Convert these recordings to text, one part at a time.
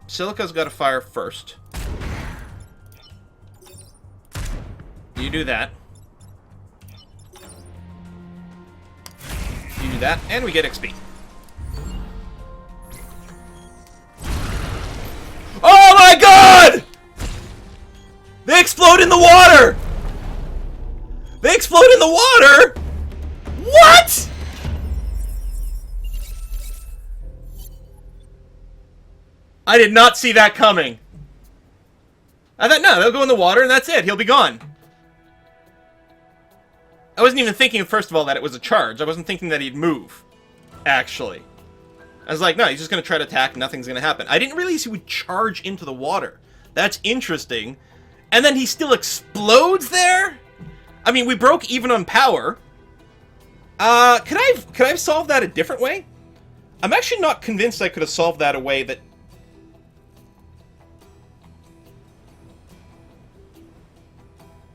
Silica's got to fire first. You do that. You do that, and we get XP. Oh my god! They explode in the water! They explode in the water? What? I did not see that coming. I thought, no, they'll go in the water and that's it. He'll be gone. I wasn't even thinking, first of all, that it was a charge. I wasn't thinking that he'd move, actually. I was like, no, he's just going to try to attack. Nothing's going to happen. I didn't realize he would charge into the water. That's interesting. And then he still explodes there? I mean, we broke even on power. Could I have solved that a different way? I'm actually not convinced I could have solved that a way that...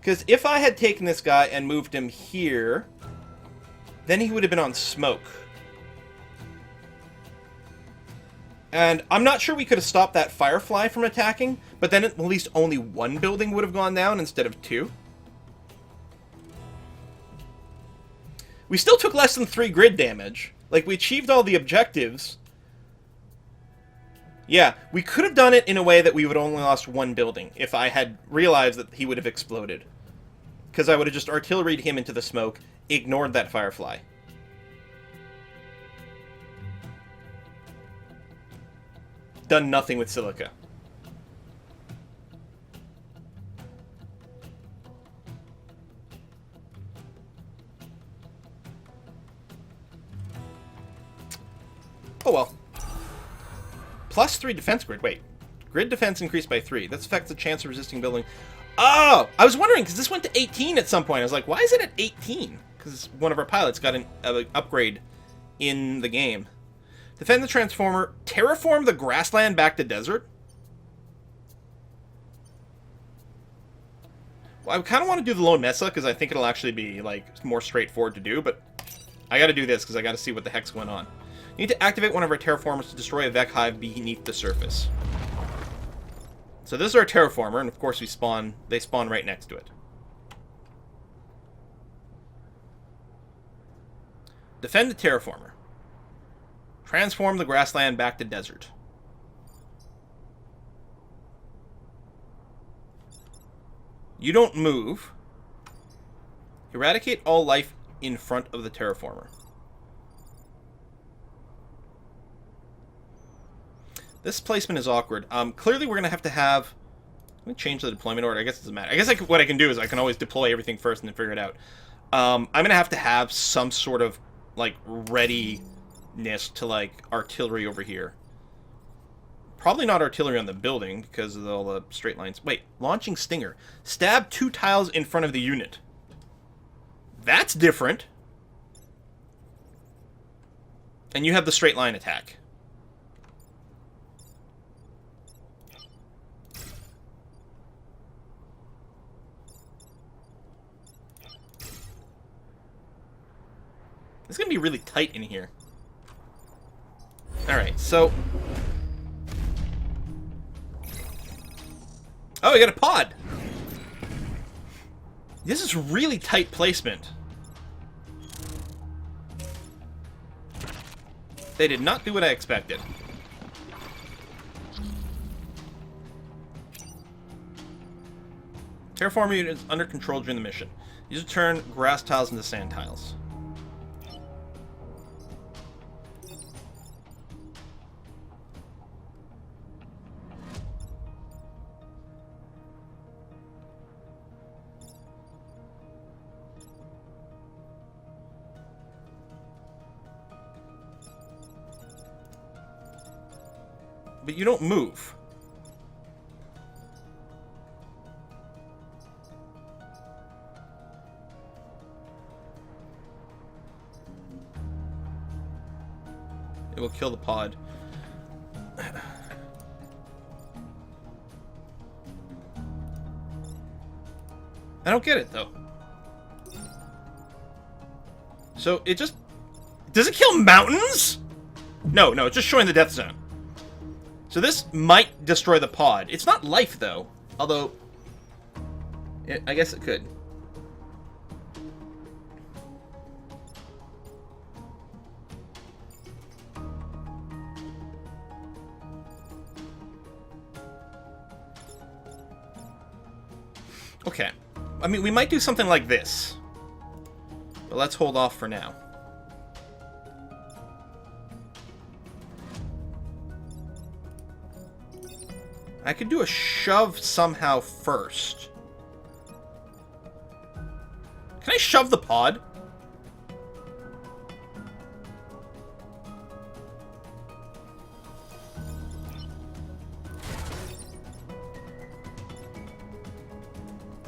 Because if I had taken this guy and moved him here, then he would have been on smoke. And I'm not sure we could have stopped that Firefly from attacking, but then at least only one building would have gone down instead of two. We still took less than 3 grid damage. Like, we achieved all the objectives. Yeah, we could have done it in a way that we would only lost 1 building if I had realized that he would have exploded. Because I would have just artilleried him into the smoke, ignored that Firefly. Done nothing with Silica. Oh well. Plus 3 defense grid. Wait. Grid defense increased by 3. This affects the chance of resisting building. Oh! I was wondering, because this went to 18 at some point. I was like, why is it at 18? Because one of our pilots got an upgrade in the game. Defend the transformer. Terraform the grassland back to desert? Well, I kind of want to do the Lone Mesa, because I think it'll actually be, like, more straightforward to do, but I gotta do this, because I gotta see what the heck's going on. You need to activate one of our terraformers to destroy a Vec hive beneath the surface. So this is our terraformer, and of course they spawn right next to it. Defend the terraformer. Transform the grassland back to desert. You don't move. Eradicate all life in front of the terraformer. This placement is awkward. Clearly we're going to have... Let me change the deployment order. I guess it doesn't matter. I guess what I can do is I can always deploy everything first and then figure it out. I'm going to have some sort of, like, readiness to, like, artillery over here. Probably not artillery on the building because of all the straight lines. Wait, launching Stinger. Stab 2 tiles in front of the unit. That's different. And you have the straight line attack. It's going to be really tight in here. Alright, so... Oh, we got a pod! This is really tight placement. They did not do what I expected. Terraform unit is under control during the mission. Use to turn grass tiles into sand tiles. But you don't move. It will kill the pod. I don't get it, though. So, it just... Does it kill mountains? No, it's just showing the death zone. So this might destroy the pod. It's not life, though. Although, I guess it could. Okay. I mean, we might do something like this. But let's hold off for now. I could do a shove somehow first. Can I shove the pod?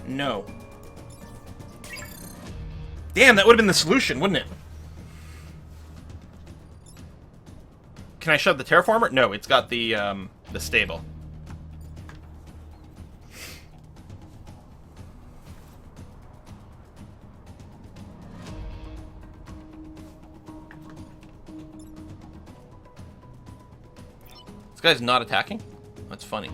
No. Damn, that would have been the solution, wouldn't it? Can I shove the terraformer? No, it's got the stable. This guy's not attacking? That's funny.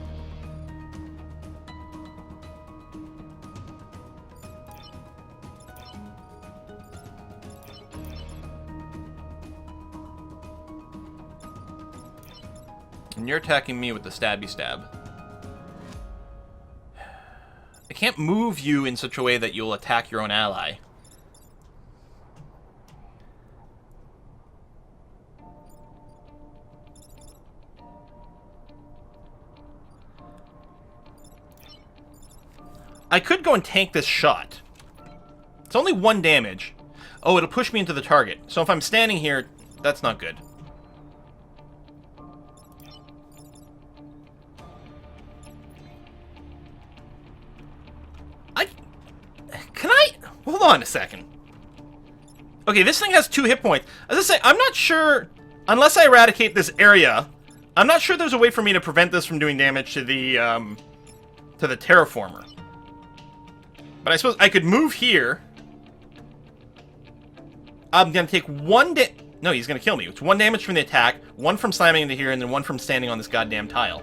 And you're attacking me with the stabby stab. I can't move you in such a way that you'll attack your own ally. I could go and tank this shot. It's only 1 damage. Oh, it'll push me into the target. So if I'm standing here, that's not good. Can I... Hold on a second. Okay, this thing has 2 hit points. As I say, I'm not sure... Unless I eradicate this area, I'm not sure there's a way for me to prevent this from doing damage to the terraformer. But I suppose I could move here. I'm going to take 1 No, he's going to kill me. It's 1 damage from the attack, 1 from slamming into here, and then 1 from standing on this goddamn tile.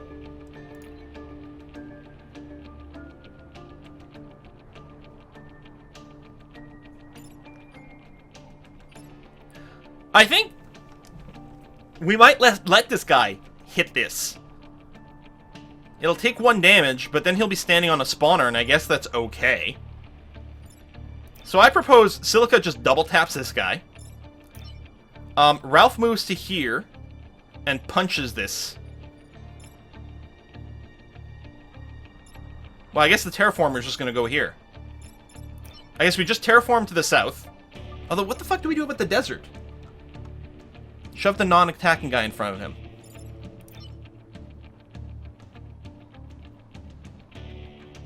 I think we might let this guy hit this. It'll take 1 damage, but then he'll be standing on a spawner, and I guess that's okay. So I propose Silica just double taps this guy. Ralph moves to here and punches this. Well, I guess the terraformer is just going to go here. I guess we just terraform to the south. Although, what the fuck do we do about the desert? Shove the non-attacking guy in front of him.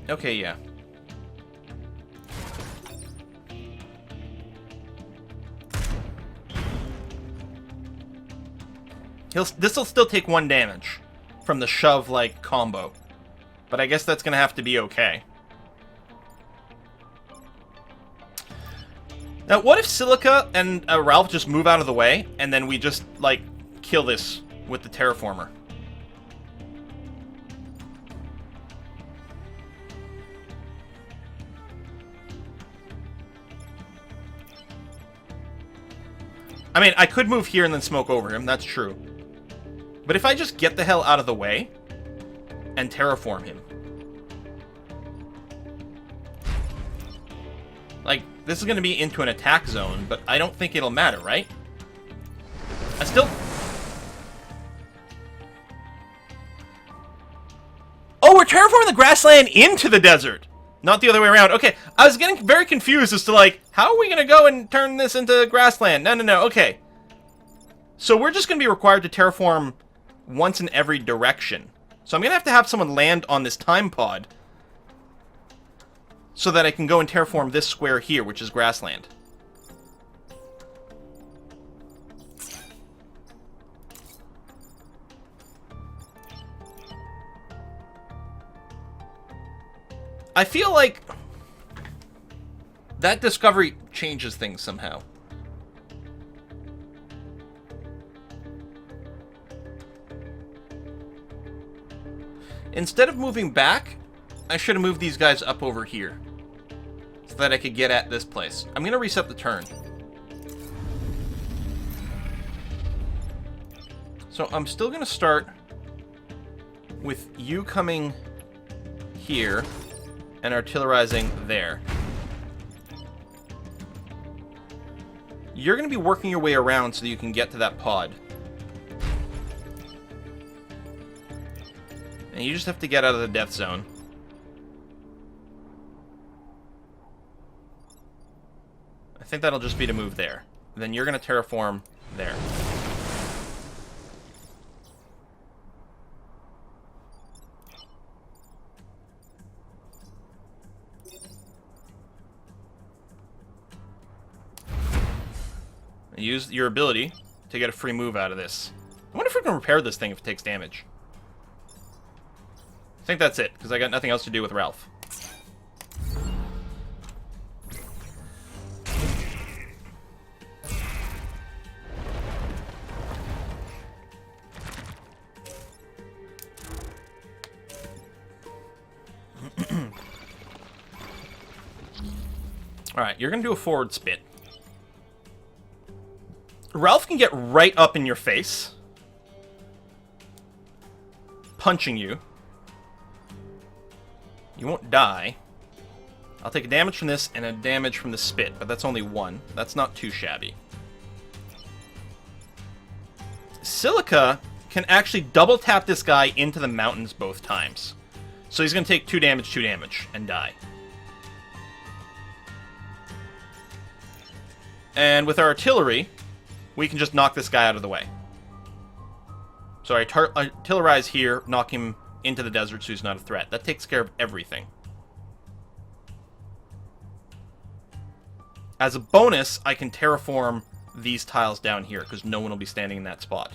Okay, yeah. This'll still take 1 damage from the shove-like combo. But I guess that's gonna have to be okay. Now, what if Silica and Ralph just move out of the way, and then we just, like, kill this with the terraformer? I mean, I could move here and then smoke over him, that's true. But if I just get the hell out of the way and terraform him... Like, this is going to be into an attack zone, but I don't think it'll matter, right? I still... Oh, we're terraforming the grassland into the desert! Not the other way around. Okay, I was getting very confused as to, like, how are we going to go and turn this into grassland? No, okay. So we're just going to be required to terraform once in every direction. So I'm going to have someone land on this time pod so that I can go and terraform this square here, which is grassland. I feel like that discovery changes things somehow. Instead of moving back, I should have moved these guys up over here. So that I could get at this place. I'm going to reset the turn. So I'm still going to start with you coming here and artillerizing there. You're going to be working your way around so that you can get to that pod. And you just have to get out of the death zone. I think that'll just be to move there. Then you're going to terraform there. Use your ability to get a free move out of this. I wonder if we can repair this thing if it takes damage. I think that's it, because I got nothing else to do with Ralph. Alright, you're going to do a forward spit. Ralph can get right up in your face, punching you. You won't die. I'll take a damage from this and a damage from the spit, but that's only one. That's not too shabby. Silica can actually double tap this guy into the mountains both times. So he's going to take 2 damage, and die. And with our artillery, we can just knock this guy out of the way. So I artillerize here, knock him into the desert so he's not a threat. That takes care of everything. As a bonus, I can terraform these tiles down here, because no one will be standing in that spot.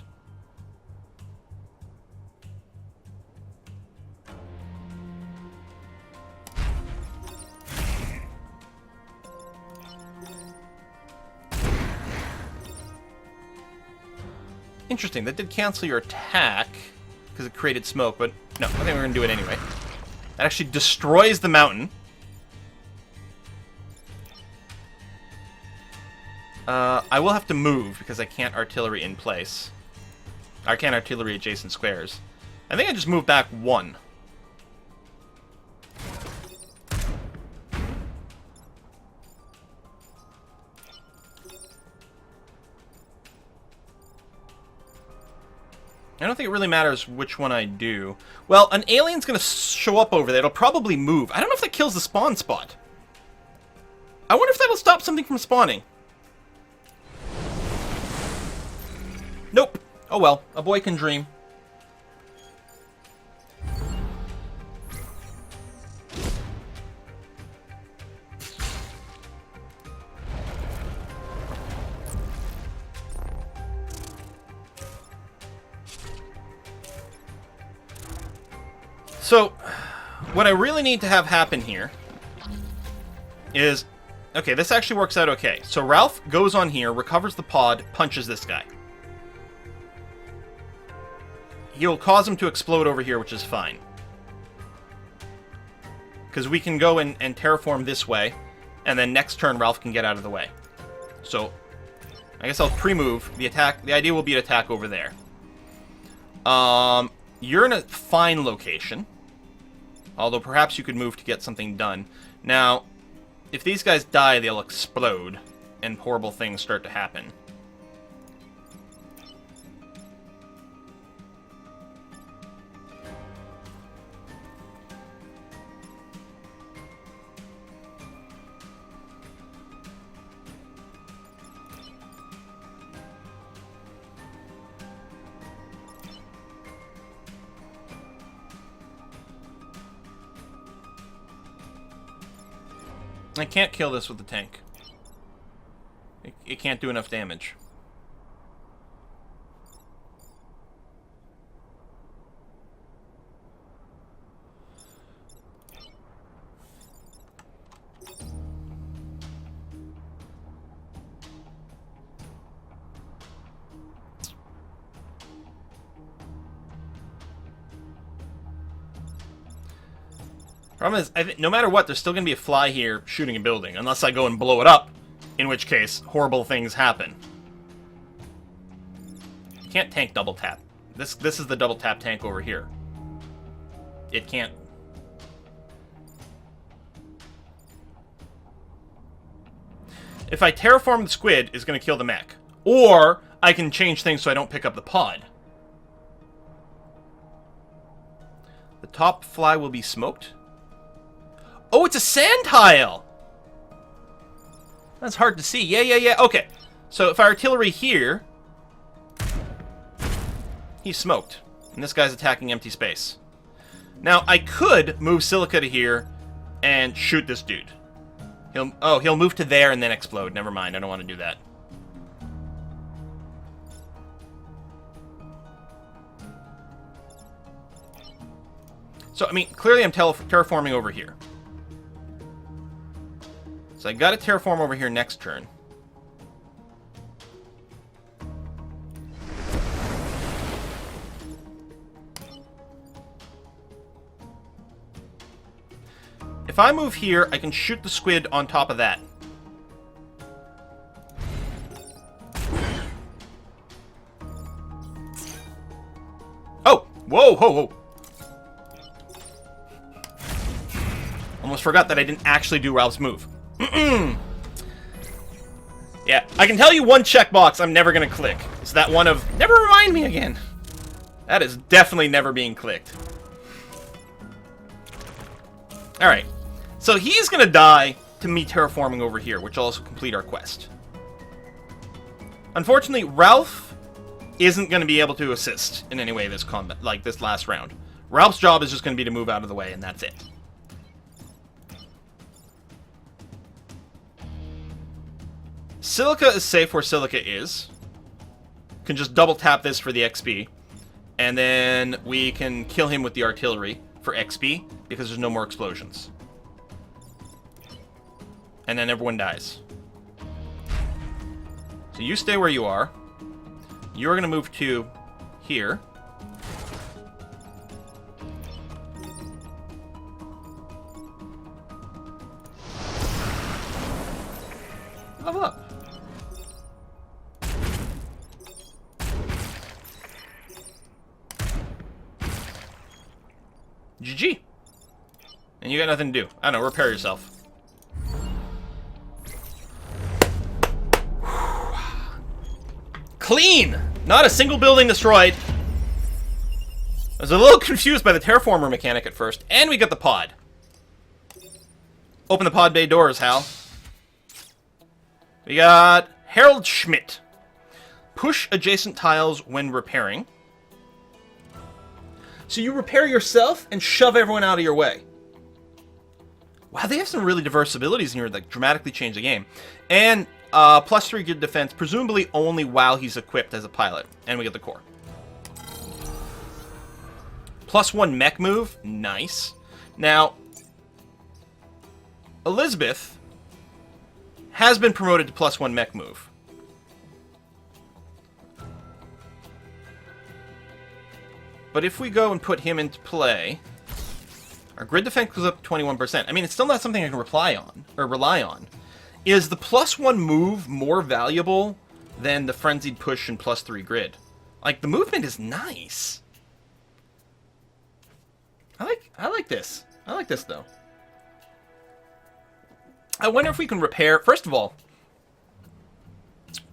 Interesting, that did cancel your attack, because it created smoke, but no, I think we're going to do it anyway. That actually destroys the mountain. I will have to move, because I can't artillery in place. I can't artillery adjacent squares. I think I just moved back 1. I don't think it really matters which one I do. Well, an alien's going to show up over there. It'll probably move. I don't know if that kills the spawn spot. I wonder if that'll stop something from spawning. Nope. Oh well. A boy can dream. So, what I really need to have happen here is... Okay, this actually works out okay. So Ralph goes on here, recovers the pod, punches this guy. He'll cause him to explode over here, which is fine. Because we can go and terraform this way, and then next turn Ralph can get out of the way. So, I guess I'll pre-move. The attack. The idea will be to attack over there. You're in a fine location. Although perhaps you could move to get something done. Now, if these guys die, they'll explode, and horrible things start to happen. I can't kill this with the tank. It can't do enough damage. Problem is, no matter what, there's still going to be a fly here shooting a building. Unless I go and blow it up. In which case, horrible things happen. Can't tank double tap. This is the double tap tank over here. It can't. If I terraform the squid, it's going to kill the mech. Or I can change things so I don't pick up the pod. The top fly will be smoked. Oh, it's a sand tile! That's hard to see. Yeah. Okay. So if I artillery here, he's smoked. And this guy's attacking empty space. Now, I could move Silica to here and shoot this dude. He'll move to there and then explode. Never mind, I don't want to do that. So, I mean, clearly I'm terraforming over here. So I gotta terraform over here next turn. If I move here, I can shoot the squid on top of that. Oh! Whoa! Almost forgot that I didn't actually do Ralph's move. Yeah, I can tell you one checkbox I'm never gonna click. It's that one of, never remind me again. That is definitely never being clicked. Alright, so he's gonna die to me terraforming over here, which will also complete our quest. Unfortunately, Ralph isn't gonna be able to assist in any way this combat, like this last round. Ralph's job is just gonna be to move out of the way, and that's it. Silica is safe where Silica is. Can just double tap this for the XP. And then we can kill him with the artillery for XP, because there's no more explosions. And then everyone dies. So you stay where you are. You're going to move to here. Level up. GG. And you got nothing to do. I don't know, repair yourself. Clean! Not a single building destroyed. I was a little confused by the terraformer mechanic at first. And we got the pod. Open the pod bay doors, Hal. We got Harold Schmidt. Push adjacent tiles when repairing. So you repair yourself and shove everyone out of your way. Wow, they have some really diverse abilities in here that dramatically change the game. And +3 good defense, presumably only while he's equipped as a pilot. And we get the core. +1 mech move, nice. Now, Elizabeth has been promoted to +1 mech move. But if we go and put him into play, our grid defense goes up to 21%. I mean, it's still not something I can rely on. Is the +1 move more valuable than the frenzied push and +3 grid? Like, the movement is nice. I like this. I like this, though. I wonder if we can repair... First of all,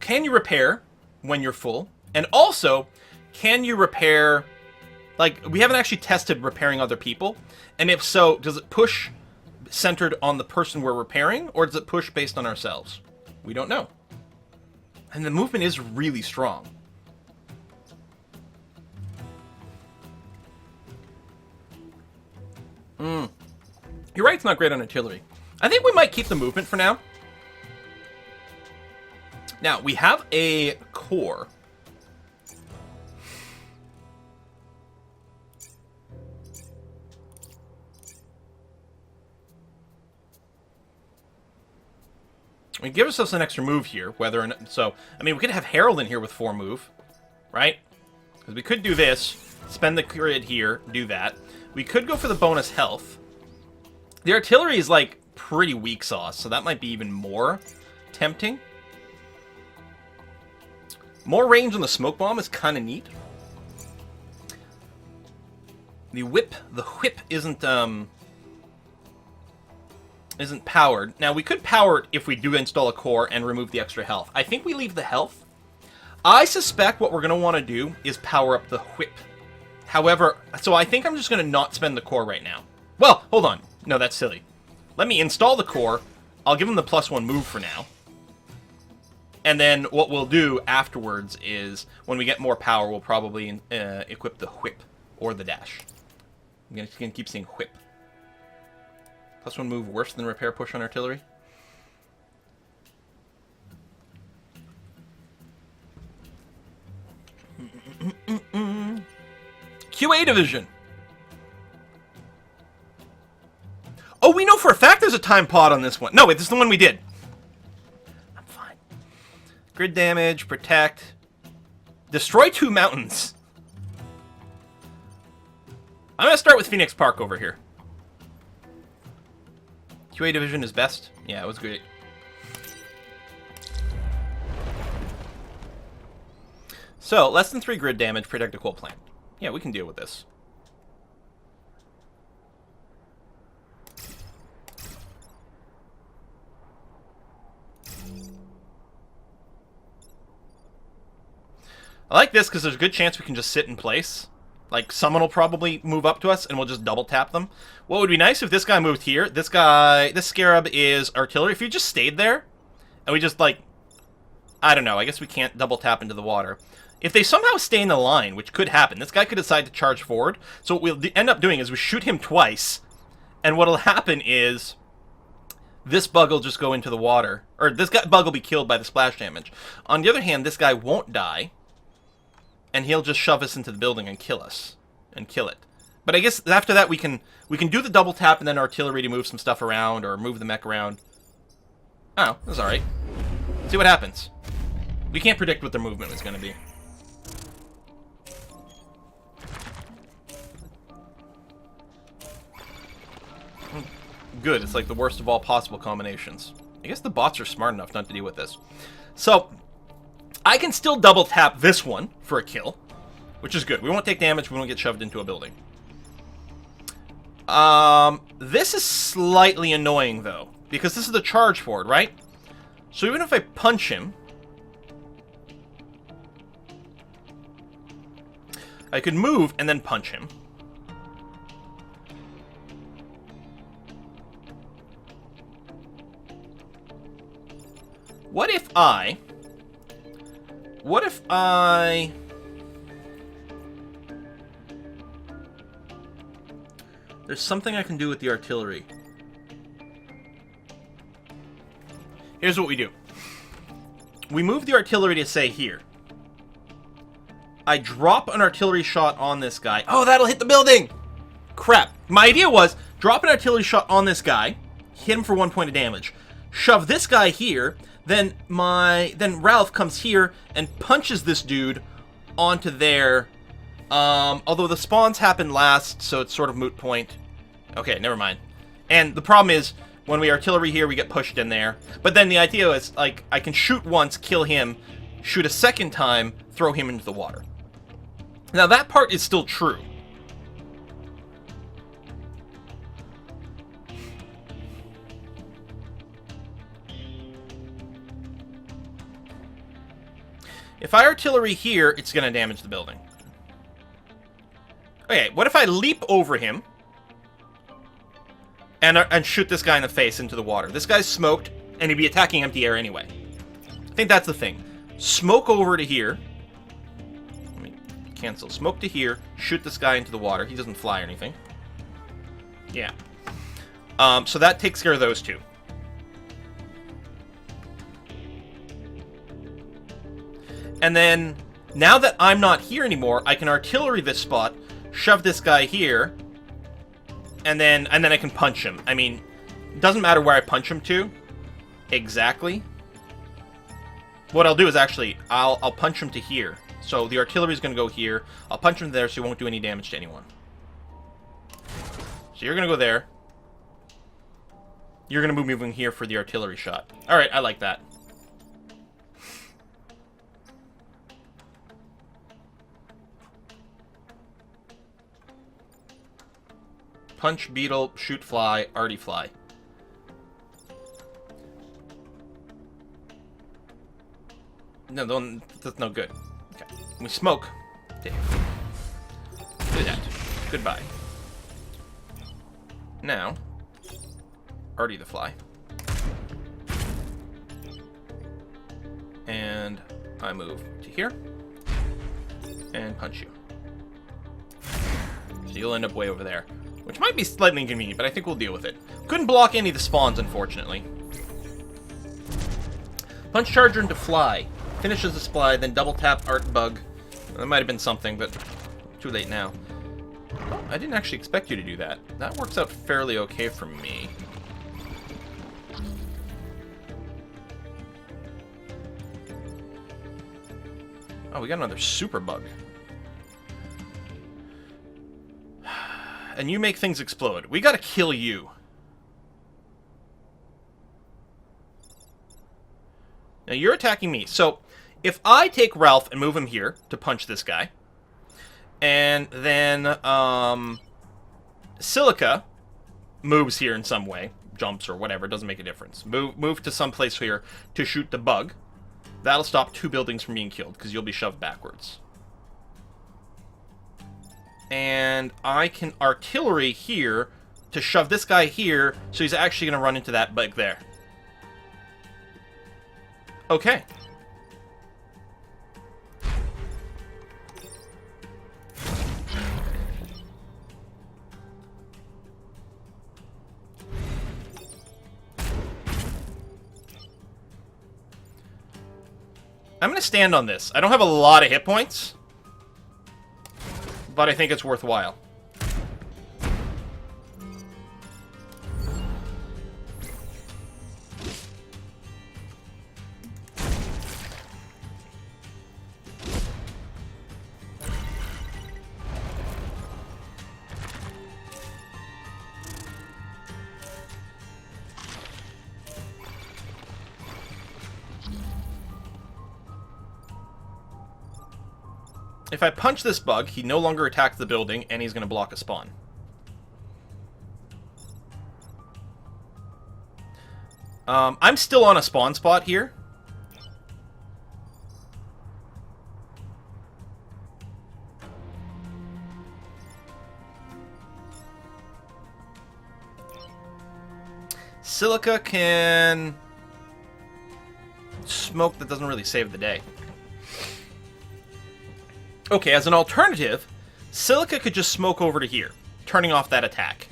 can you repair when you're full? And also, can you repair... Like, we haven't actually tested repairing other people. And if so, does it push centered on the person we're repairing? Or does it push based on ourselves? We don't know. And the movement is really strong. You're right, it's not great on artillery. I think we might keep the movement for now. Now, we have a core. We give ourselves an extra move here, whether or not... So, I mean, we could have Harold in here with 4 move, right? Because we could do this, spend the grid here, do that. We could go for the bonus health. The artillery is, like, pretty weak sauce, so that might be even more tempting. More range on the smoke bomb is kind of neat. The whip isn't powered. Now, we could power it if we do install a core and remove the extra health. I think we leave the health. I suspect what we're going to want to do is power up the whip. However, so I think I'm just going to not spend the core right now. Well, hold on. No, that's silly. Let me install the core. I'll give him the +1 move for now. And then what we'll do afterwards is, when we get more power, we'll probably equip the whip or the dash. I'm going to keep seeing whip. +1 move worse than repair push on artillery? QA division. Oh, we know for a fact there's a time pod on this one. No, wait, this is the one we did. I'm fine. Grid damage, protect. Destroy 2 mountains. I'm going to start with Phoenix Park over here. QA division is best. Yeah, it was great. So, less than 3 grid damage, protect a coal plant. Yeah, we can deal with this. I like this because there's a good chance we can just sit in place. Like, someone will probably move up to us, and we'll just double tap them. What would be nice if this guy moved here? This scarab is artillery. If you just stayed there, and we just, like, I don't know, I guess we can't double tap into the water. If they somehow stay in the line, which could happen, this guy could decide to charge forward. So what we'll end up doing is we shoot him twice, and what'll happen is this bug will just go into the water. Or this bug will be killed by the splash damage. On the other hand, this guy won't die, and he'll just shove us into the building and kill us. And kill it. But I guess after that we can do the double tap and then artillery to move some stuff around, or move the mech around. Oh, that's alright. See what happens. We can't predict what their movement is going to be. Good, it's like the worst of all possible combinations. I guess the bots are smart enough not to deal with this. So, I can still double tap this one for a kill, which is good. We won't take damage, we won't get shoved into a building. This is slightly annoying, though, because this is the charge forward, right? So even if I punch him, I could move and then punch him. What if I... There's something I can do with the artillery. Here's what we do. We move the artillery to, say, here. I drop an artillery shot on this guy. Oh, that'll hit the building! Crap. My idea was, drop an artillery shot on this guy, hit him for 1 point of damage, shove this guy here, then Ralph comes here and punches this dude onto there. Although the spawns happen last, so it's sort of moot point. Okay, never mind. And the problem is, when we artillery here, we get pushed in there. But then the idea is, like, I can shoot once, kill him, shoot a second time, throw him into the water. Now, that part is still true. If I artillery here, it's going to damage the building. Okay, what if I leap over him and shoot this guy in the face into the water? This guy's smoked, and he'd be attacking empty air anyway. I think that's the thing. Smoke over to here. Let me cancel. Smoke to here. Shoot this guy into the water. He doesn't fly or anything. Yeah. So that takes care of those two. And then, now that I'm not here anymore, I can artillery this spot, shove this guy here, and then I can punch him. I mean, it doesn't matter where I punch him to, exactly. What I'll do is actually, I'll punch him to here. So the artillery is going to go here. I'll punch him there so he won't do any damage to anyone. So you're going to go there. You're going to be moving here for the artillery shot. Alright, I like that. Punch, beetle, shoot, fly, arty, fly. No, that's no good. Okay. We smoke. Dave. Do that. Goodbye. Now, arty the fly. And I move to here. And punch you. So you'll end up way over there. Which might be slightly inconvenient, but I think we'll deal with it. Couldn't block any of the spawns, unfortunately. Punch charger into fly. Finishes the supply, then double tap art bug. That might have been something, but too late now. Oh, I didn't actually expect you to do that. That works out fairly okay for me. Oh, we got another super bug. And you make things explode. We gotta kill you. Now you're attacking me. So, if I take Ralph and move him here to punch this guy, and then Silica moves here in some way, jumps or whatever, doesn't make a difference. Move to some place here to shoot the bug. That'll stop 2 buildings from being killed, because you'll be shoved backwards. And I can artillery here to shove this guy here, so he's actually going to run into that bug there. Okay. I'm going to stand on this. I don't have a lot of hit points, but I think it's worthwhile. If I punch this bug, he no longer attacks the building, and he's going to block a spawn. I'm still on a spawn spot here. Silica can smoke that doesn't really save the day. Okay, as an alternative, Silica could just smoke over to here, turning off that attack.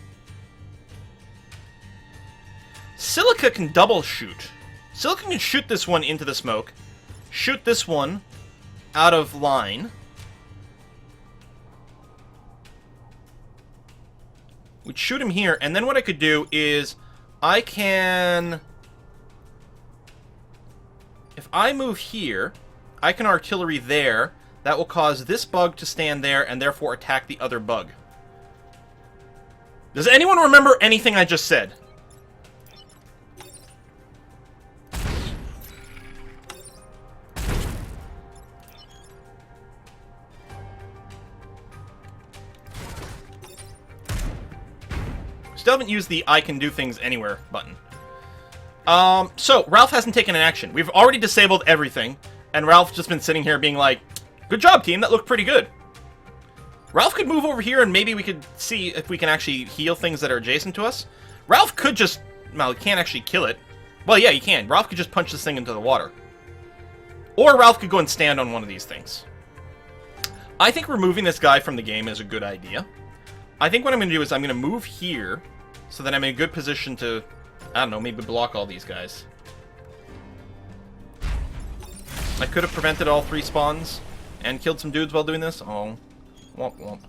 Silica can double shoot. Silica can shoot this one into the smoke, shoot this one out of line. We'd shoot him here, and then what I could do is I can... If I move here, I can artillery there. That will cause this bug to stand there and therefore attack the other bug. Does anyone remember anything I just said? Still haven't used the I can do things anywhere button. So, Ralph hasn't taken an action. We've already disabled everything, and Ralph's just been sitting here being like, good job, team. That looked pretty good. Ralph could move over here, and maybe we could see if we can actually heal things that are adjacent to us. Ralph could just... Well, he can't actually kill it. Well, yeah, he can. Ralph could just punch this thing into the water. Or Ralph could go and stand on one of these things. I think removing this guy from the game is a good idea. I think what I'm going to do is I'm going to move here so that I'm in a good position to, I don't know, maybe block all these guys. I could have prevented all 3 spawns and killed some dudes while doing this. Oh, womp womp.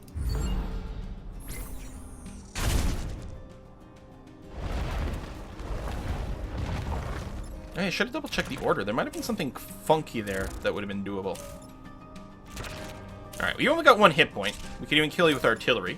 Hey, I should have double checked the order. There might have been something funky there that would have been doable. Alright, we only got 1 hit point. We could even kill you with artillery.